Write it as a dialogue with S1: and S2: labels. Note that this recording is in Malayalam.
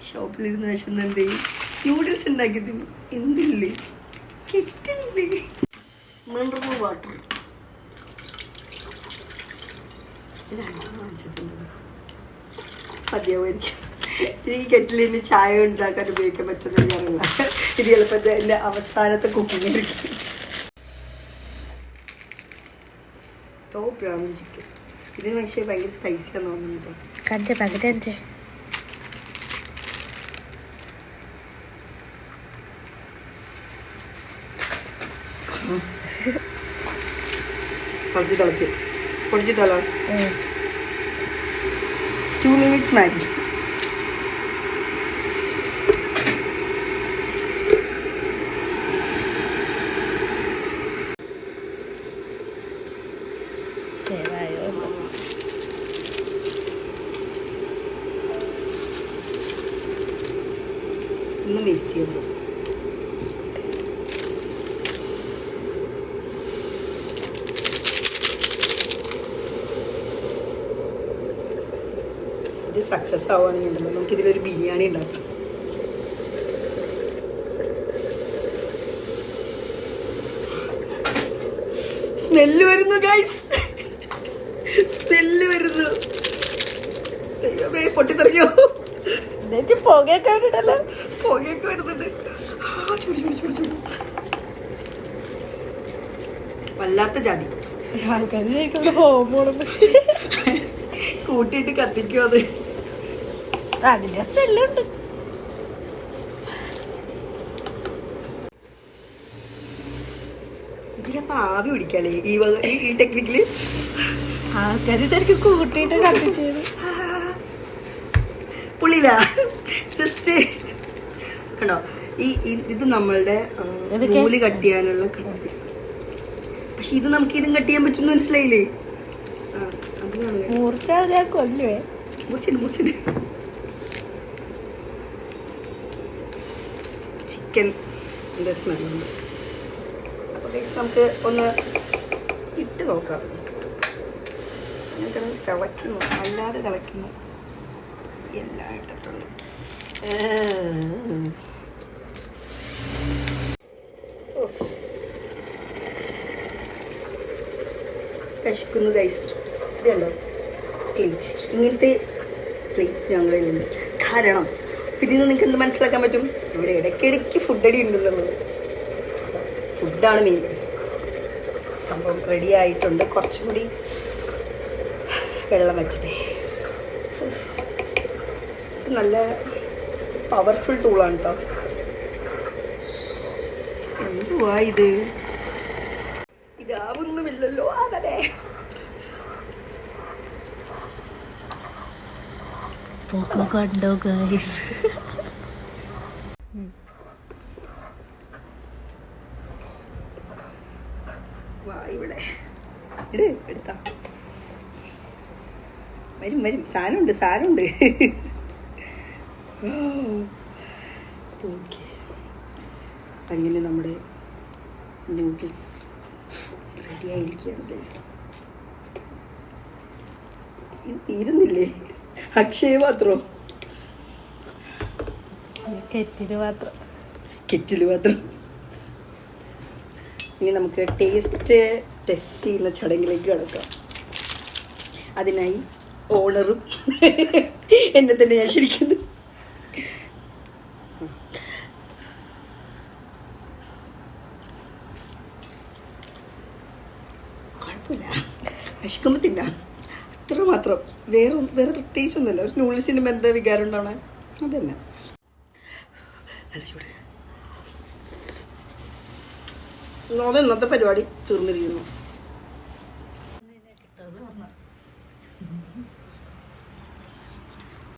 S1: ഷോപ്പിലിരുന്ന് വിശന്ന് എന്ത് ചെയ്യും? ന്യൂഡിൽസ് ഉണ്ടാക്കി തിന്നു. എന്തില്ലേ കെറ്റില്ലേ മിനറൽ വാട്ടർ വാങ്ങിച്ചിട്ടുണ്ട്. മതിയാവുമായിരിക്കും. ഈ കെറ്റിലിന് ചായ ഉണ്ടാക്കാൻ ഉപയോഗിക്കാൻ പറ്റുന്ന ഞാനല്ല. ഇത് ചിലപ്പോൾ എൻ്റെ അവസാനത്തെ കുക്കിംഗ് ആയിരിക്കും. Top brown chicken. ഇതിന് പക്ഷേ ഭയങ്കര സ്പൈസിയാന്ന് തോന്നുന്നുണ്ട്. കുറച്ച് പൊടിച്ചിട്ടല്ലോ. 2 minutes മാഗി. ഒന്നും വേസ്റ്റ് ചെയ്യുന്നു. ഇത് സക്സസ് ആവുകയാണെന്നുണ്ടല്ലോ നമുക്കിതിലൊരു ബിരിയാണി ഉണ്ടാക്കാം. സ്മെല്ല് വരുന്നു ഗൈസ്, സ്മെല്ല് വരുന്നു. പൊട്ടിത്തെറിക്കോ? പുകയൊക്കെ വരുന്നുണ്ട്. വല്ലാത്ത ജാതി കൂട്ടിയിട്ട് കത്തിക്കോ? അത്
S2: അതിന്റെ സ്മെല്ലുണ്ട്.
S1: ഇതിലപ്പോ ആവി പിടിക്കാല്ലേ ഈ ടെക്നിക്കില്?
S2: ആൾക്കാർക്ക് കൂട്ടിയിട്ട് കത്തിച്ചത്
S1: പുള്ളിയില്ല. ജസ്റ്റ് കണ്ടോ, ഇത് നമ്മളുടെ നൂല് കട്ട് ചെയ്യാനുള്ള കത്തി. പക്ഷെ ഇത് നമുക്ക് ഇതും കട്ട് ചെയ്യാൻ പറ്റും, മനസ്സിലായില്ലേ?
S2: കൊല്ലുവേ.
S1: ചിക്കൻ സ്മെല്ലുണ്ട്. അപ്പോൾ നമുക്ക് ഒന്ന് ഇട്ട് നോക്കാം. തിളയ്ക്കുന്നു, അല്ലാതെ തിളയ്ക്കുന്നു. എല്ലാം ഇട്ടിട്ടുണ്ട്. കശിക്കുന്നു ഗൈസ്. ഇതല്ലോ പ്ലേറ്റ്. ഇങ്ങനത്തെ പ്ലേറ്റ്സ് ഞങ്ങളിലുണ്ട്. കാരണം ഇതിൽ നിന്ന് നിങ്ങൾക്ക് എന്ത് മനസ്സിലാക്കാൻ പറ്റും? ഇവിടെ ഇടയ്ക്കിടയ്ക്ക് ഫുഡടി ഉണ്ടല്ലോ. ഫുഡാണ് മെയിൻ സംഭവം. റെഡി ആയിട്ടുണ്ട്. കുറച്ചുകൂടി വെള്ളം വറ്റട്ടെ. നല്ല പവർഫുൾ ടൂളാണ് കേട്ടോ. എന്തുവാ ഇത്? ഇതാവുന്നുമില്ലല്ലോ. അതേ
S2: കണ്ടോ ഗൈസ്?
S1: ഇവിടെ എടുത്താ വരും. സാധനമുണ്ട്. ഓക്കെ, അങ്ങനെ നമ്മുടെ നൂഡിൽസ് റെഡി ആയിരിക്കുകയാണ് ഗൈസ്. ഇത് തീരുന്നില്ലേ? അക്ഷയ പാത്രം, കെറ്റില് പാത്രം. ഇനി നമുക്ക് ടെസ്റ്റ് ചെയ്യുന്ന ചടങ്ങിലേക്ക് കിടക്കാം. അതിനായി ഓണറും എന്നെ തന്നെ ഞാൻ ശരിക്കുന്നത്. കുഴപ്പമില്ല, വിശക്കുമ്പോൾ തിന്നാം, അത്ര മാത്രം. വേറെ പ്രത്യേകിച്ചൊന്നുമില്ല. ഒരു നൂഡിൽസിന് എന്താ വികാരം ഉണ്ടാവണേ? അതന്നെ. നല്ല ചൂട്. ഇന്നത്തെ പരിപാടി തീർന്നിരിക്കുന്നു.